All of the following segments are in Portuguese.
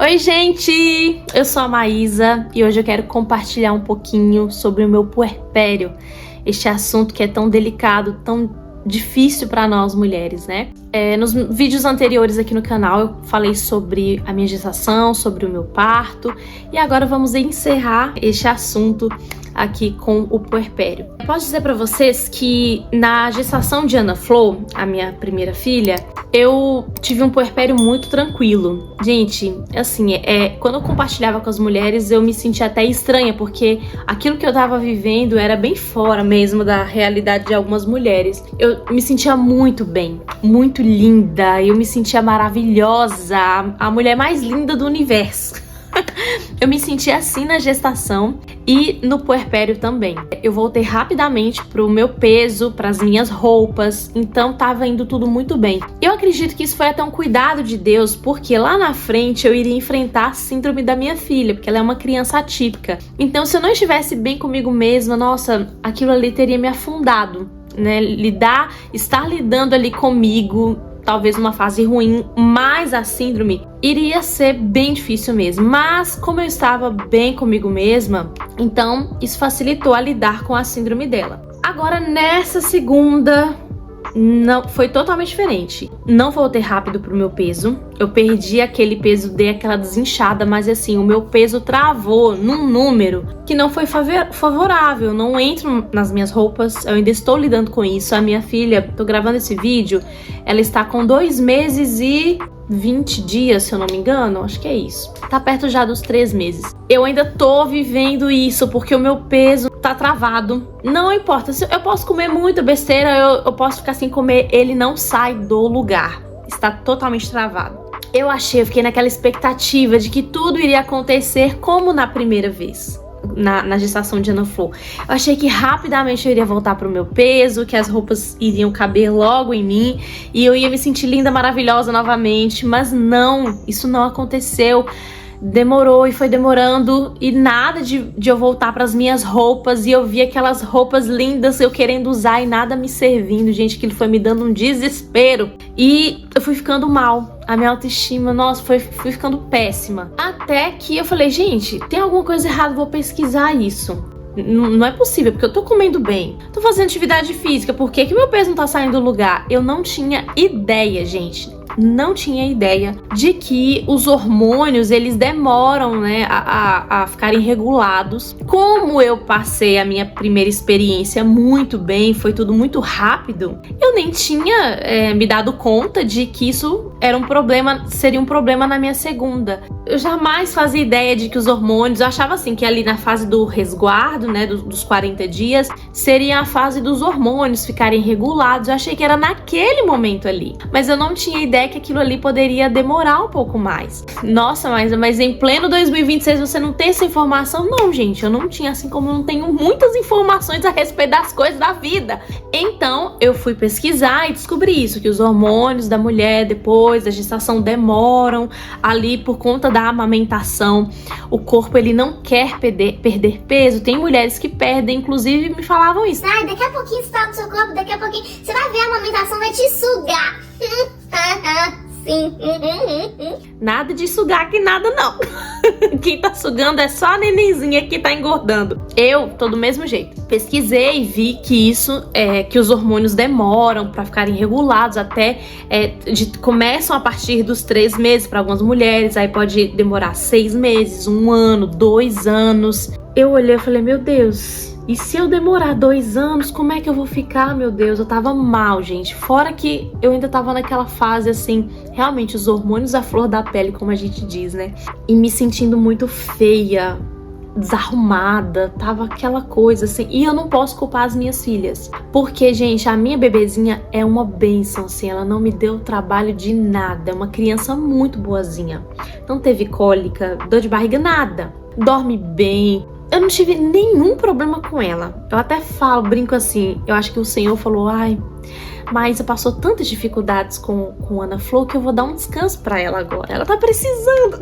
Oi, gente! Eu sou a Maísa e hoje eu quero compartilhar um pouquinho sobre o meu puerpério. Este assunto que é tão delicado, tão difícil para nós mulheres, né? Nos vídeos anteriores aqui no canal eu falei sobre a minha gestação, sobre o meu parto e agora vamos encerrar este assunto aqui com o puerpério. Posso dizer para vocês que na gestação de Ana Flor, a minha primeira filha, eu tive um puerpério muito tranquilo. Gente, assim, quando eu compartilhava com as mulheres, eu me sentia até estranha, porque aquilo que eu tava vivendo era bem fora mesmo da realidade de algumas mulheres. Eu me sentia muito bem, muito linda, eu me sentia maravilhosa, a mulher mais linda do universo. Eu me senti assim na gestação e no puerpério também. Eu voltei rapidamente pro meu peso, pras minhas roupas, então tava indo tudo muito bem. Eu acredito que isso foi até um cuidado de Deus, porque lá na frente eu iria enfrentar a síndrome da minha filha, porque ela é uma criança atípica. Então, se eu não estivesse bem comigo mesma, nossa, aquilo ali teria me afundado, né? Estar lidando ali comigo, talvez uma fase ruim, mas a síndrome iria ser bem difícil mesmo. Mas como eu estava bem comigo mesma, então isso facilitou a lidar com a síndrome dela. Agora nessa segunda, não, foi totalmente diferente. Não voltei rápido pro meu peso. Eu perdi aquele peso, dei aquela desinchada, mas assim, o meu peso travou num número que não foi favorável. Não entro nas minhas roupas, eu ainda estou lidando com isso. A minha filha, tô gravando esse vídeo, ela está com 2 meses e 20 dias, se eu não me engano, acho que é isso. Tá perto já dos 3 meses. Eu ainda tô vivendo isso, porque o meu peso tá travado. Não importa, eu posso comer muita besteira, eu posso ficar sem comer, ele não sai do lugar. Está totalmente travado. Eu fiquei naquela expectativa de que tudo iria acontecer como na primeira vez. Na gestação de Ana Flor. Eu achei que rapidamente eu iria voltar pro meu peso, que as roupas iriam caber logo em mim e eu ia me sentir linda, maravilhosa novamente, mas não, isso não aconteceu. Demorou e foi demorando e nada de eu voltar para as minhas roupas e eu vi aquelas roupas lindas eu querendo usar e nada me servindo. Gente, aquilo foi me dando um desespero e eu fui ficando mal. A minha autoestima, nossa, fui ficando péssima. Até que eu falei, gente, tem alguma coisa errada, vou pesquisar isso. Não é possível, porque eu tô comendo bem, tô fazendo atividade física, por que meu peso não tá saindo do lugar? Eu não tinha ideia, gente. Não tinha ideia de que os hormônios, eles demoram, né, a ficarem regulados. Como eu passei a minha primeira experiência muito bem, foi tudo muito rápido, eu nem tinha me dado conta de que isso era um problema, seria um problema na minha segunda. Eu jamais fazia ideia de que os hormônios, eu achava assim, que ali na fase do resguardo, né, dos 40 dias, seria a fase dos hormônios ficarem regulados. Eu achei que era naquele momento ali, mas eu não tinha ideia que aquilo ali poderia demorar um pouco mais. Nossa, mas em pleno 2026 você não tem essa informação? Não, gente, eu não tinha, assim como eu não tenho muitas informações a respeito das coisas da vida. Então, eu fui pesquisar e descobri isso, que os hormônios da mulher depois da gestação demoram ali por conta da amamentação. O corpo, ele não quer perder peso. Tem mulheres que perdem, inclusive me falavam isso. Ai, daqui a pouquinho você tá no seu corpo, daqui a pouquinho você vai ver, a amamentação vai te sugar. Sim. Nada de sugar que nada, não. Quem tá sugando é só a nenenzinha que tá engordando. Eu tô do mesmo jeito. Pesquisei e vi que isso que os hormônios demoram pra ficarem regulados, até começam a partir dos 3 meses para algumas mulheres, aí pode demorar 6 meses, 1 ano, 2 anos. Eu olhei e falei, meu Deus, e se eu demorar 2 anos, como é que eu vou ficar, meu Deus? Eu tava mal, gente. Fora que eu ainda tava naquela fase, assim, realmente os hormônios à flor da pele, como a gente diz, né? E me sentindo muito feia, desarrumada, tava aquela coisa, assim. E eu não posso culpar as minhas filhas, porque, gente, a minha bebezinha é uma bênção, assim. Ela não me deu trabalho de nada. É uma criança muito boazinha. Não teve cólica, dor de barriga, nada. Dorme bem. Eu não tive nenhum problema com ela. Eu até brinco assim, eu acho que o Senhor falou, ai, Maísa passou tantas dificuldades com Ana Flor que eu vou dar um descanso pra ela agora. Ela tá precisando.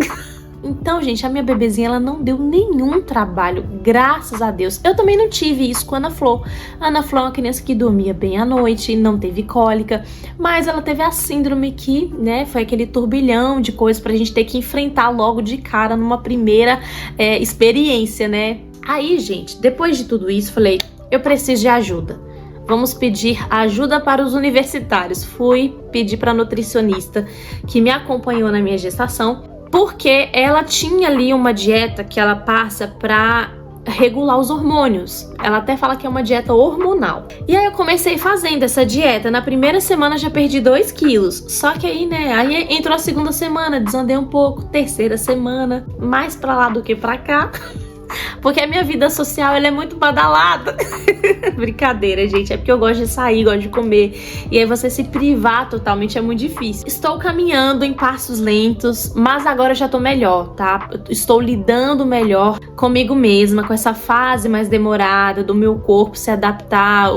Então, gente, a minha bebezinha, ela não deu nenhum trabalho, graças a Deus. Eu também não tive isso com a Ana Flor. A Ana Flor é uma criança que dormia bem à noite, não teve cólica, mas ela teve a síndrome que, né, foi aquele turbilhão de coisas pra gente ter que enfrentar logo de cara numa primeira experiência, né? Aí, gente, depois de tudo isso, falei, eu preciso de ajuda. Vamos pedir ajuda para os universitários. Fui pedir para a nutricionista que me acompanhou na minha gestação, porque ela tinha ali uma dieta que ela passa para regular os hormônios. Ela até fala que é uma dieta hormonal. E aí eu comecei fazendo essa dieta. Na primeira semana já perdi 2 quilos. Só que aí, né, aí entrou a segunda semana, desandei um pouco. Terceira semana, mais pra lá do que pra cá. Porque a minha vida social, ela é muito badalada. Brincadeira, gente. É porque eu gosto de sair, gosto de comer. E aí você se privar totalmente é muito difícil. Estou caminhando em passos lentos, mas agora eu já tô melhor, tá? Estou lidando melhor comigo mesma, com essa fase mais demorada do meu corpo se adaptar,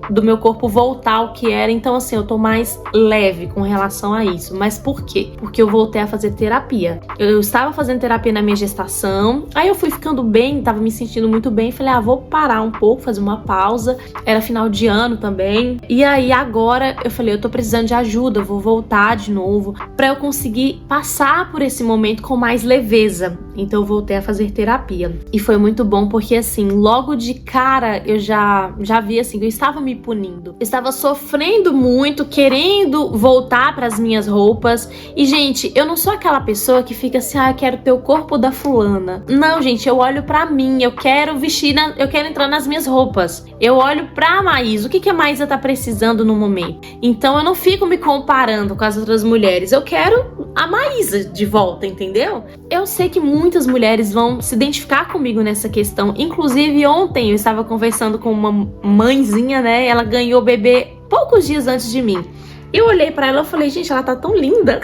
do meu corpo voltar ao que era. Então, assim, eu tô mais leve com relação a isso. Mas por quê? Porque eu voltei a fazer terapia. Eu estava fazendo terapia na minha gestação, aí eu fui ficando bem, tava me sentindo muito bem, falei, vou parar um pouco, fazer uma pausa. Era final de ano também. E aí, agora, eu falei, eu tô precisando de ajuda, eu vou voltar de novo, pra eu conseguir passar por esse momento com mais leveza. Então, eu voltei a fazer terapia. E foi muito bom, porque, assim, logo de cara, eu já vi, assim, que eu estava me punindo. Eu estava sofrendo muito, querendo voltar para as minhas roupas. E, gente, eu não sou aquela pessoa que fica assim, eu quero ter o corpo da fulana. Não, gente, eu olho pra mim, eu quero vestir, eu quero entrar nas minhas roupas. Eu olho pra Maísa, o que a Maísa tá precisando no momento. Então, eu não fico me comparando com as outras mulheres. Eu quero a Maísa de volta, entendeu? Eu sei que muitas mulheres vão se identificar comigo nessa questão. Inclusive, ontem eu estava conversando com uma mãezinha, né? Ela ganhou o bebê poucos dias antes de mim. Eu olhei pra ela e falei, gente, ela tá tão linda.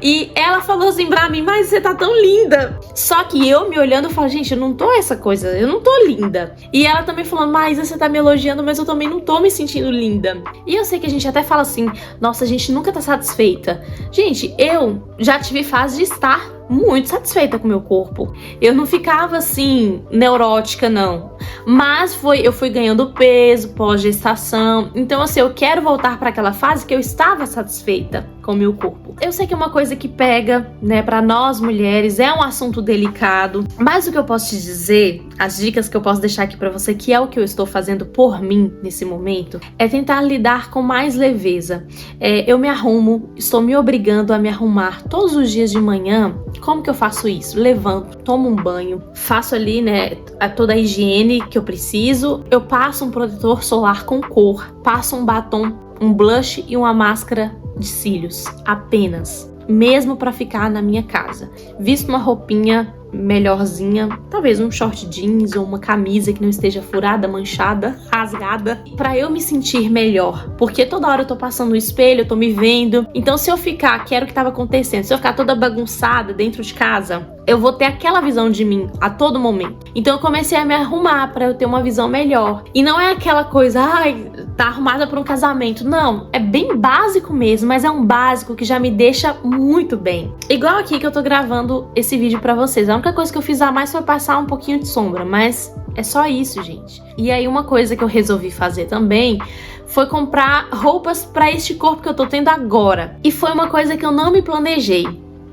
E ela falou assim pra mim, mas você tá tão linda. Só que eu me olhando, eu falo, gente, eu não tô essa coisa, eu não tô linda. E ela também falou, mas você tá me elogiando, mas eu também não tô me sentindo linda. E eu sei que a gente até fala assim, nossa, a gente nunca tá satisfeita. Gente, eu já tive fase de estar muito satisfeita com o meu corpo. Eu não ficava assim, neurótica, não. Mas eu fui ganhando peso pós-gestação. Então, assim, eu quero voltar para aquela fase que eu estava satisfeita com o meu corpo. Eu sei que é uma coisa que pega, né, para nós mulheres, é um assunto delicado. Mas o que eu posso te dizer, as dicas que eu posso deixar aqui para você, que é o que eu estou fazendo por mim nesse momento, é tentar lidar com mais leveza. Eu me arrumo, estou me obrigando a me arrumar todos os dias de manhã. Como que eu faço isso? Levanto, tomo um banho, faço ali, né, toda a higiene que eu preciso. Eu passo um protetor solar com cor, passo um batom, um blush e uma máscara de cílios, apenas. Mesmo pra ficar na minha casa. Visto uma roupinha melhorzinha, talvez um short jeans ou uma camisa que não esteja furada, manchada, rasgada, pra eu me sentir melhor, porque toda hora eu tô passando no espelho, eu tô me vendo. Então, se eu ficar, que era o que tava acontecendo, se eu ficar toda bagunçada dentro de casa, eu vou ter aquela visão de mim a todo momento. Então, eu comecei a me arrumar pra eu ter uma visão melhor. E não é aquela coisa, tá arrumada pra um casamento. Não, é bem básico mesmo, mas é um básico que já me deixa muito bem. Igual aqui que eu tô gravando esse vídeo pra vocês. A única coisa que eu fiz a mais foi passar um pouquinho de sombra, mas é só isso, gente. E aí uma coisa que eu resolvi fazer também foi comprar roupas pra este corpo que eu tô tendo agora. E foi uma coisa que eu não me planejei.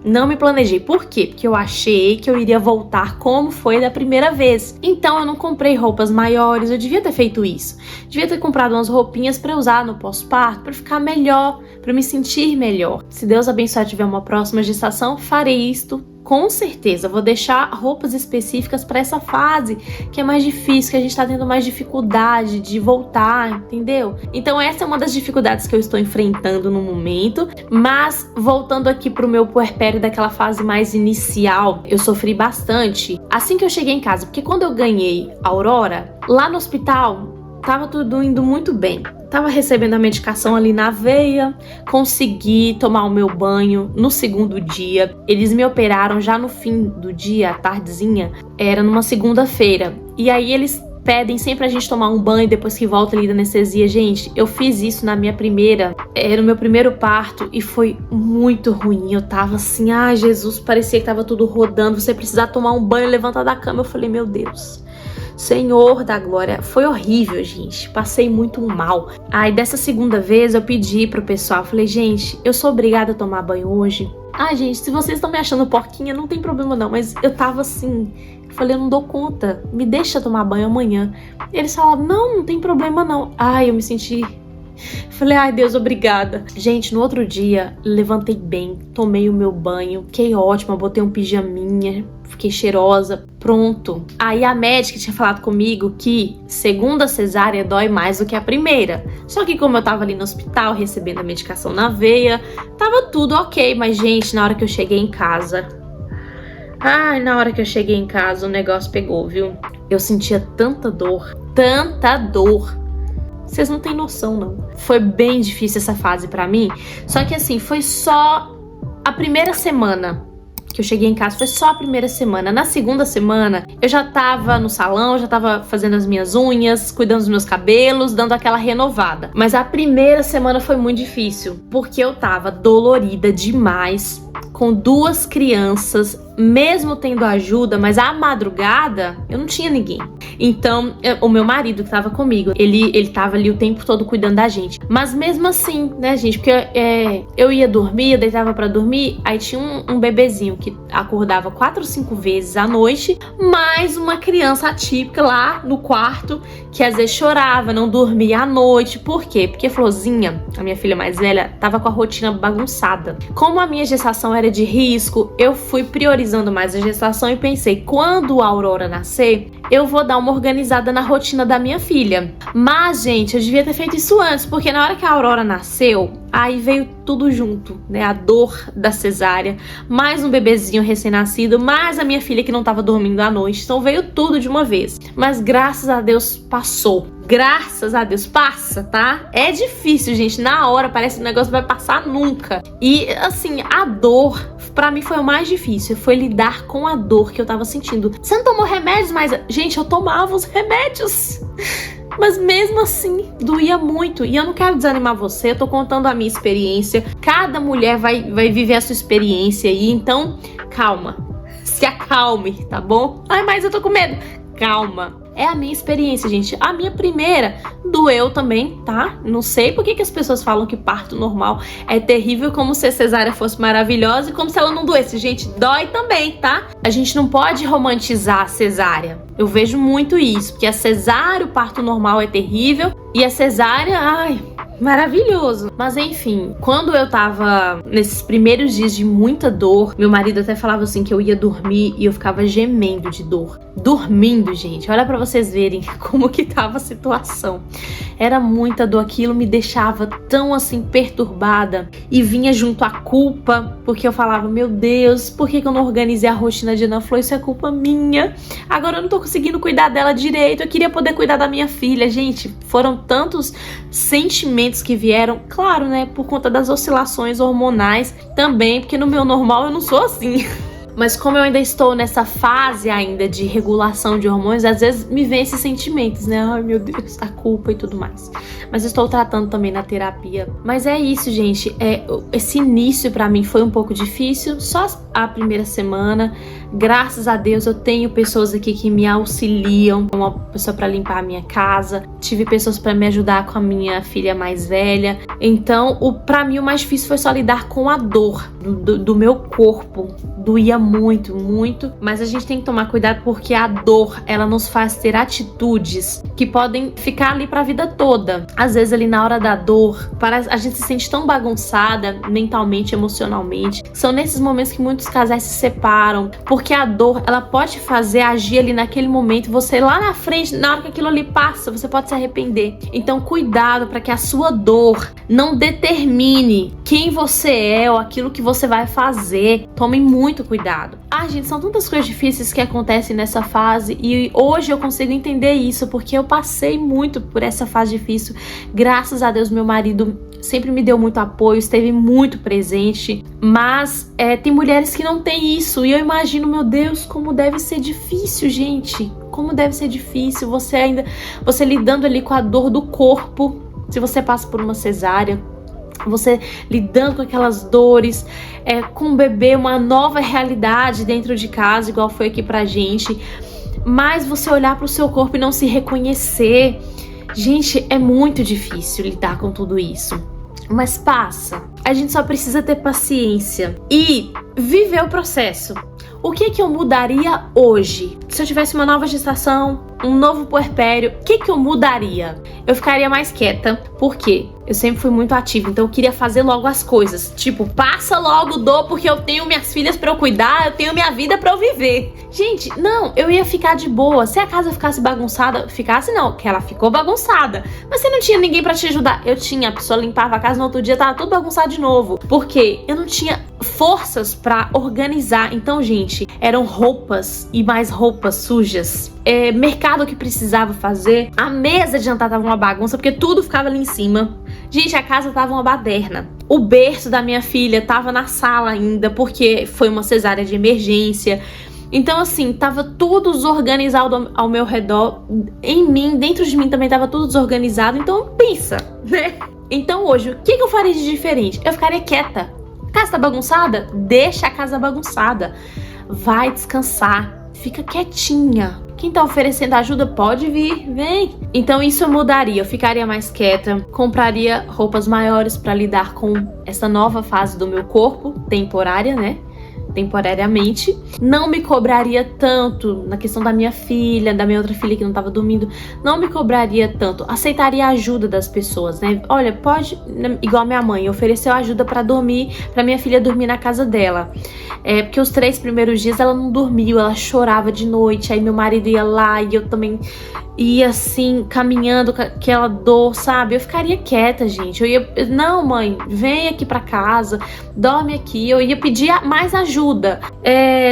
Não me planejei. Por quê? Porque eu achei que eu iria voltar como foi da primeira vez. Então eu não comprei roupas maiores, eu devia ter feito isso. Devia ter comprado umas roupinhas pra usar no pós-parto, pra ficar melhor, pra me sentir melhor. Se Deus abençoar e tiver uma próxima gestação, farei isto. Com certeza, vou deixar roupas específicas para essa fase que é mais difícil, que a gente tá tendo mais dificuldade de voltar, entendeu? Então essa é uma das dificuldades que eu estou enfrentando no momento, mas voltando aqui pro meu puerpério daquela fase mais inicial, eu sofri bastante assim que eu cheguei em casa, porque quando eu ganhei a Aurora, lá no hospital, tava tudo indo muito bem. Tava recebendo a medicação ali na veia, consegui tomar o meu banho no segundo dia. Eles me operaram já no fim do dia, à tardezinha, era numa segunda-feira. E aí eles pedem sempre a gente tomar um banho depois que volta ali da anestesia. Gente, eu fiz isso na minha primeira, no meu primeiro parto e foi muito ruim. Eu tava assim, ai Jesus, parecia que tava tudo rodando, você precisar tomar um banho, levantar da cama. Eu falei, meu Deus, Senhor da glória, foi horrível, gente, passei muito mal. Aí dessa segunda vez eu pedi pro pessoal, falei, gente, eu sou obrigada a tomar banho hoje? Ah, gente, se vocês estão me achando porquinha, não tem problema não, mas eu tava assim, falei, eu não dou conta, me deixa tomar banho amanhã. Eles falaram, não tem problema não. Ai, eu me senti... Falei, ai Deus, obrigada. Gente, no outro dia, levantei bem, tomei o meu banho, fiquei ótima, botei um pijaminha, fiquei cheirosa, pronto. Aí a médica tinha falado comigo que segunda cesárea dói mais do que a primeira. Só que como eu tava ali no hospital, recebendo a medicação na veia, tava tudo ok. Mas gente, na hora que eu cheguei em casa... Ai, na hora que eu cheguei em casa, o negócio pegou, viu? Eu sentia tanta dor, tanta dor. Vocês não têm noção, não. Foi bem difícil essa fase pra mim. Só que assim, foi só a primeira semana que eu cheguei em casa. Foi só a primeira semana. Na segunda semana, eu já tava no salão, já tava fazendo as minhas unhas, cuidando dos meus cabelos, dando aquela renovada. Mas a primeira semana foi muito difícil, porque eu tava dolorida demais, com 2 crianças, mesmo tendo ajuda, mas à madrugada eu não tinha ninguém. Então, o meu marido que tava comigo, ele tava ali o tempo todo cuidando da gente. Mas mesmo assim, né, gente, porque eu ia dormir, eu deitava pra dormir, aí tinha um bebezinho que acordava 4 ou 5 vezes à noite, mais uma criança atípica lá no quarto, que às vezes chorava, não dormia à noite. Por quê? Porque Florzinha, a minha filha mais velha, tava com a rotina bagunçada. Como a minha gestação era de risco, eu fui priorizando mais a gestação e pensei, quando a Aurora nascer, eu vou dar uma organizada na rotina da minha filha. Mas, gente, eu devia ter feito isso antes, porque na hora que a Aurora nasceu, aí veio tudo junto, né? A dor da cesárea, mais um bebezinho recém-nascido, mais a minha filha que não tava dormindo à noite. Então veio tudo de uma vez. Mas graças a Deus passou. Graças a Deus, passa, tá? É difícil, gente. Na hora parece que o negócio vai passar nunca. E, assim, a dor, pra mim, foi o mais difícil. Foi lidar com a dor que eu tava sentindo. Você não tomou remédios? Mas, gente, eu tomava os remédios. Mas mesmo assim, doía muito. E eu não quero desanimar você, eu tô contando a minha experiência. Cada mulher vai viver a sua experiência aí. Então, calma. Se acalme, tá bom? Ai, mas eu tô com medo. Calma. É a minha experiência, gente. A minha primeira doeu também, tá? Não sei por que as pessoas falam que parto normal é terrível, como se a cesárea fosse maravilhosa e como se ela não doesse. Gente, dói também, tá? A gente não pode romantizar a cesárea. Eu vejo muito isso, porque a cesárea, o parto normal é terrível e a cesárea, ai, maravilhoso. Mas enfim, quando eu tava nesses primeiros dias de muita dor, meu marido até falava assim que eu ia dormir e eu ficava gemendo de dor. Dormindo, gente. Olha pra vocês verem como que tava a situação. Era muita dor, aquilo me deixava tão assim perturbada e vinha junto a culpa, porque eu falava, meu Deus, por que eu não organizei a rotina de Ana Flor? Isso é culpa minha. Agora eu não tô conseguindo cuidar dela direito. Eu queria poder cuidar da minha filha. Gente, foram tantos sentimentos que vieram, claro, né, por conta das oscilações hormonais também, porque no meu normal eu não sou assim. Mas como eu ainda estou nessa fase ainda de regulação de hormônios, às vezes me vem esses sentimentos, né? Ai, meu Deus, a culpa e tudo mais. Mas estou tratando também na terapia. Mas é isso, gente. Esse início pra mim foi um pouco difícil, só a primeira semana. Graças a Deus eu tenho pessoas aqui que me auxiliam, uma pessoa pra limpar a minha casa, tive pessoas pra me ajudar com a minha filha mais velha. Então, pra mim o mais difícil foi só lidar com a dor do meu corpo. Doía muito, muito, mas a gente tem que tomar cuidado porque a dor, ela nos faz ter atitudes que podem ficar ali pra vida toda. Às vezes ali na hora da dor, a gente se sente tão bagunçada mentalmente, emocionalmente. São nesses momentos que muitos casais se separam, porque a dor, ela pode fazer agir ali naquele momento, você lá na frente, na hora que aquilo ali passa, você pode se arrepender. Então cuidado para que a sua dor não determine quem você é ou aquilo que você vai fazer. Tomem muito cuidado. Gente, são tantas coisas difíceis que acontecem nessa fase e hoje eu consigo entender isso, porque eu passei muito por essa fase difícil. Graças a Deus, meu marido sempre me deu muito apoio, esteve muito presente, mas tem mulheres que não têm isso, e eu imagino, meu Deus, como deve ser difícil, gente, como deve ser difícil você lidando ali com a dor do corpo, se você passa por uma cesárea, você lidando com aquelas dores, com o bebê, uma nova realidade dentro de casa, igual foi aqui pra gente, mas você olhar pro seu corpo e não se reconhecer, gente, é muito difícil lidar com tudo isso. Mas passa. A gente só precisa ter paciência e viver o processo. O que eu mudaria hoje? Se eu tivesse uma nova gestação, um novo puerpério, o que eu mudaria? Eu ficaria mais quieta, porque eu sempre fui muito ativa, então eu queria fazer logo as coisas. Tipo, passa logo, porque eu tenho minhas filhas pra eu cuidar, eu tenho minha vida pra eu viver. Gente, não, eu ia ficar de boa. Se a casa ficasse bagunçada, que ela ficou bagunçada. Mas você não tinha ninguém pra te ajudar. Eu tinha, a pessoa limpava a casa, no outro dia tava tudo bagunçado de novo. Porque eu não tinha forças pra organizar. Então, gente, eram roupas e mais roupas sujas. Mercado que precisava fazer. A mesa de jantar tava uma bagunça, porque tudo ficava ali em cima. Gente, a casa tava uma baderna. O berço da minha filha tava na sala ainda, porque foi uma cesárea de emergência. Então, assim, tava tudo desorganizado ao meu redor. Em mim, dentro de mim também tava tudo desorganizado. Então, pensa, né? Então, hoje, o que eu faria de diferente? Eu ficaria quieta. A casa tá bagunçada? Deixa a casa bagunçada. Vai descansar. Fica quietinha. Quem tá oferecendo ajuda pode vir, vem. Então isso eu mudaria, eu ficaria mais quieta, compraria roupas maiores pra lidar com essa nova fase do meu corpo, temporária, né? Temporariamente. Não me cobraria tanto na questão da minha filha, da minha outra filha que não tava dormindo. Não me cobraria tanto. Aceitaria a ajuda das pessoas, né? Olha, pode, igual a minha mãe, ofereceu ajuda pra dormir, pra minha filha dormir na casa dela. Porque os 3 primeiros dias ela não dormiu, ela chorava de noite, aí meu marido ia lá e eu também ia assim, caminhando com aquela dor, sabe? Eu ficaria quieta, gente. Não, mãe, vem aqui pra casa, dorme aqui. Eu ia pedir mais ajuda.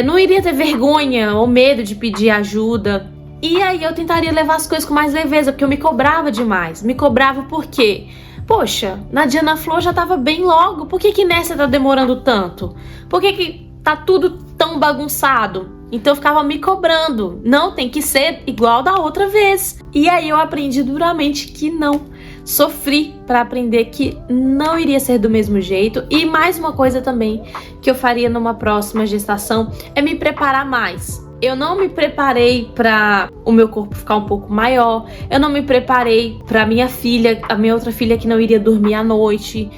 Não iria ter vergonha ou medo de pedir ajuda. E aí eu tentaria levar as coisas com mais leveza, porque eu me cobrava demais. Me cobrava por quê? Poxa, na Diana Flor já tava bem logo. Por que nessa tá demorando tanto? Por que tá tudo tão bagunçado? Então eu ficava me cobrando. Não, tem que ser igual da outra vez. E aí eu aprendi duramente que não. Sofri para aprender que não iria ser do mesmo jeito. E mais uma coisa também que eu faria numa próxima gestação é me preparar mais. Eu não me preparei para o meu corpo ficar um pouco maior. Eu não me preparei para minha filha, a minha outra filha que não iria dormir à noite.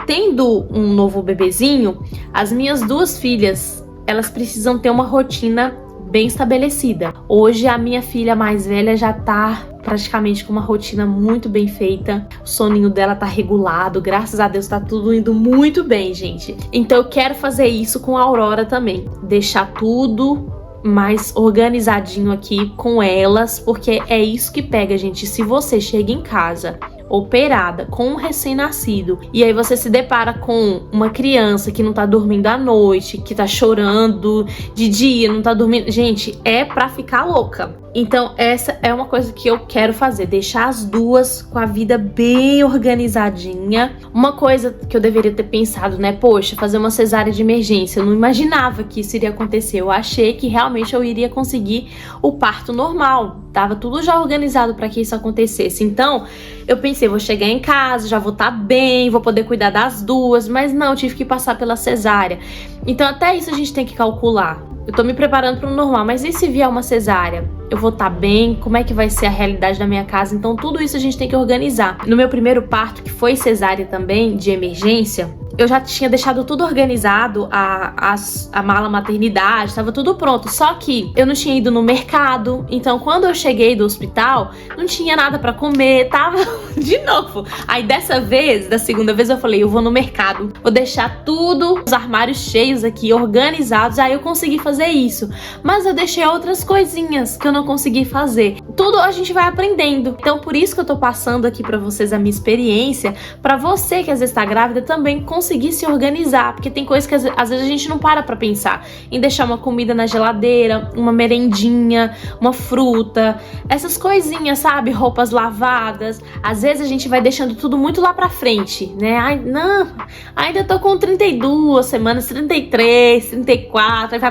Tendo um novo bebezinho, as minhas 2 filhas, elas precisam ter uma rotina bem estabelecida. Hoje a minha filha mais velha já tá praticamente com uma rotina muito bem feita. O soninho dela tá regulado, graças a Deus tá tudo indo muito bem, gente. Então eu quero fazer isso com a Aurora também. Deixar tudo mais organizadinho aqui com elas, porque é isso que pega, gente. Se você chega em casa operada com um recém-nascido e aí você se depara com uma criança que não tá dormindo à noite, que tá chorando de dia, não tá dormindo, gente, é pra ficar louca. Então essa é uma coisa que eu quero fazer, deixar as 2 com a vida bem organizadinha. Uma coisa que eu deveria ter pensado, né, poxa, fazer uma cesárea de emergência, eu não imaginava que isso iria acontecer. Eu achei que realmente eu iria conseguir o parto normal, tava tudo já organizado para que isso acontecesse. Então eu pensei, vou chegar em casa, já vou estar bem, vou poder cuidar das 2, mas não, tive que passar pela cesárea. Então até isso a gente tem que calcular. Eu tô me preparando para o normal, mas e se vier uma cesárea? Eu vou estar bem? Como é que vai ser a realidade da minha casa? Então tudo isso a gente tem que organizar. No meu primeiro parto, que foi cesárea também, de emergência, eu já tinha deixado tudo organizado, a mala maternidade, estava tudo pronto. Só que eu não tinha ido no mercado, então quando eu cheguei do hospital, não tinha nada pra comer, tava de novo. Aí dessa vez, da segunda vez, eu falei, eu vou no mercado, vou deixar tudo, os armários cheios aqui, organizados, aí eu consegui fazer isso. Mas eu deixei outras coisinhas que eu não consegui fazer. Tudo a gente vai aprendendo. Então por isso que eu tô passando aqui pra vocês a minha experiência, pra você que às vezes tá grávida também conseguir conseguir se organizar, porque tem coisas que às vezes a gente não para pra pensar, em deixar uma comida na geladeira, uma merendinha, uma fruta, essas coisinhas, sabe? Roupas lavadas. Às vezes a gente vai deixando tudo muito lá pra frente, né? Ai, não, ainda tô com 32 semanas, 33, 34, aí vai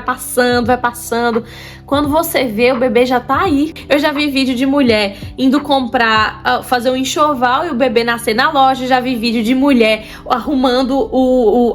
passando. Quando você vê, o bebê já tá aí. Eu já vi vídeo de mulher indo comprar, fazer um enxoval e o bebê nascer na loja. Já vi vídeo de mulher arrumando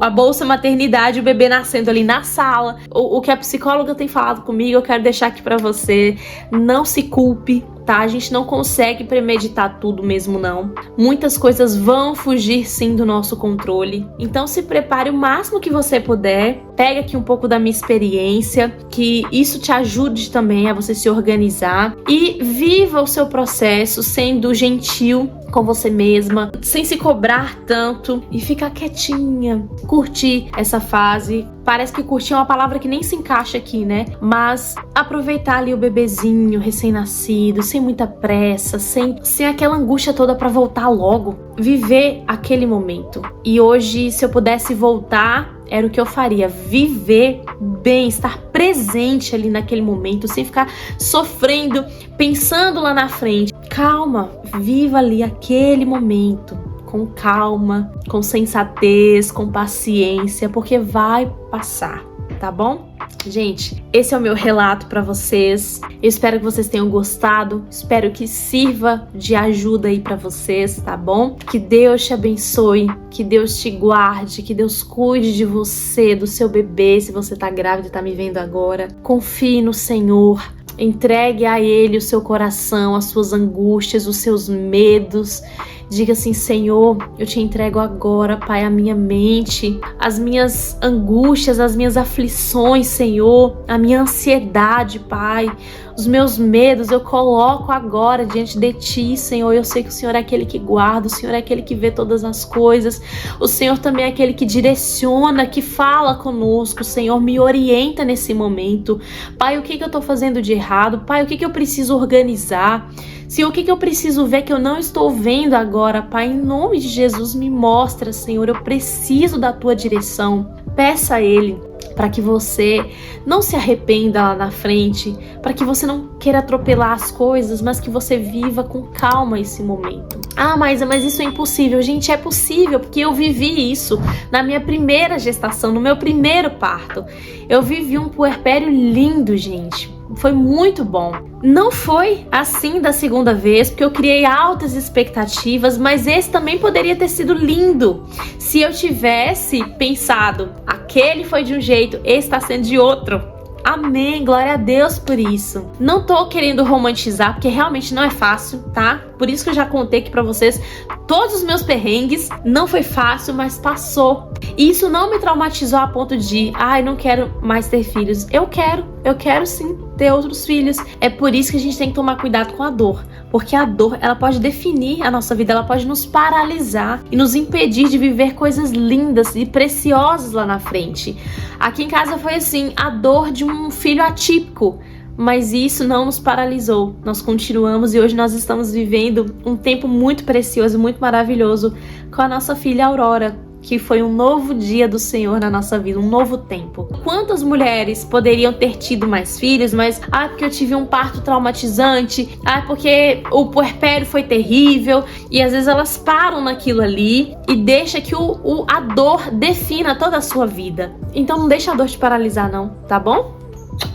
a bolsa maternidade e o bebê nascendo ali na sala. O que a psicóloga tem falado comigo, eu quero deixar aqui pra você. Não se culpe, tá? A gente não consegue premeditar tudo mesmo, não. Muitas coisas vão fugir, sim, do nosso controle. Então se prepare o máximo que você puder. Pega aqui um pouco da minha experiência, que isso te ajude também a você se organizar. E viva o seu processo sendo gentil com você mesma, sem se cobrar tanto e ficar quietinha, curtir essa fase. Parece que curtir é uma palavra que nem se encaixa aqui, né? Mas aproveitar ali o bebezinho recém-nascido, sem muita pressa, sem aquela angústia toda pra voltar logo. Viver aquele momento. E hoje, se eu pudesse voltar, era o que eu faria. Viver bem, estar presente ali naquele momento, sem ficar sofrendo, pensando lá na frente. Calma, viva ali aquele momento. Com calma, com sensatez, com paciência, porque vai passar, tá bom? Gente, esse é o meu relato pra vocês. Eu espero que vocês tenham gostado. Espero que sirva de ajuda aí pra vocês, tá bom? Que Deus te abençoe, que Deus te guarde, que Deus cuide de você, do seu bebê, se você tá grávida e tá me vendo agora. Confie no Senhor. Entregue a Ele o seu coração, as suas angústias, os seus medos. Diga assim: Senhor, eu te entrego agora, Pai, a minha mente, as minhas angústias, as minhas aflições, Senhor, a minha ansiedade, Pai, os meus medos, eu coloco agora diante de Ti, Senhor. Eu sei que o Senhor é aquele que guarda, o Senhor é aquele que vê todas as coisas, o Senhor também é aquele que direciona, que fala conosco. Senhor, me orienta nesse momento. Pai, o que eu tô fazendo de errado? Pai, o que eu preciso organizar? Senhor, o que eu preciso ver que eu não estou vendo agora? Pai, em nome de Jesus, me mostra, Senhor. Eu preciso da Tua direção. Peça a Ele para que você não se arrependa lá na frente, para que você não queira atropelar as coisas, mas que você viva com calma esse momento. Ah, mas isso é impossível. Gente, é possível, porque eu vivi isso na minha primeira gestação, no meu primeiro parto. Eu vivi um puerpério lindo, gente. Foi muito bom. Não foi assim da segunda vez, porque eu criei altas expectativas, mas esse também poderia ter sido lindo. Se eu tivesse pensado, aquele foi de um jeito, esse está sendo de outro. Amém, glória a Deus por isso. Não tô querendo romantizar, porque realmente não é fácil, tá? Por isso que eu já contei aqui pra vocês todos os meus perrengues. Não foi fácil, mas passou. E isso não me traumatizou a ponto de, não quero mais ter filhos. Eu quero sim ter outros filhos. É por isso que a gente tem que tomar cuidado com a dor. Porque a dor, ela pode definir a nossa vida, ela pode nos paralisar e nos impedir de viver coisas lindas e preciosas lá na frente. Aqui em casa foi assim, a dor de um filho atípico. Mas isso não nos paralisou. Nós continuamos e hoje nós estamos vivendo um tempo muito precioso, muito maravilhoso com a nossa filha Aurora, que foi um novo dia do Senhor na nossa vida, um novo tempo. Quantas mulheres poderiam ter tido mais filhos, mas porque eu tive um parto traumatizante, porque o puerpério foi terrível, e às vezes elas param naquilo ali e deixa que a dor defina toda a sua vida. Então não deixa a dor te paralisar não, tá bom?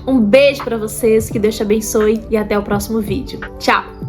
Um beijo pra vocês, que Deus te abençoe e até o próximo vídeo. Tchau!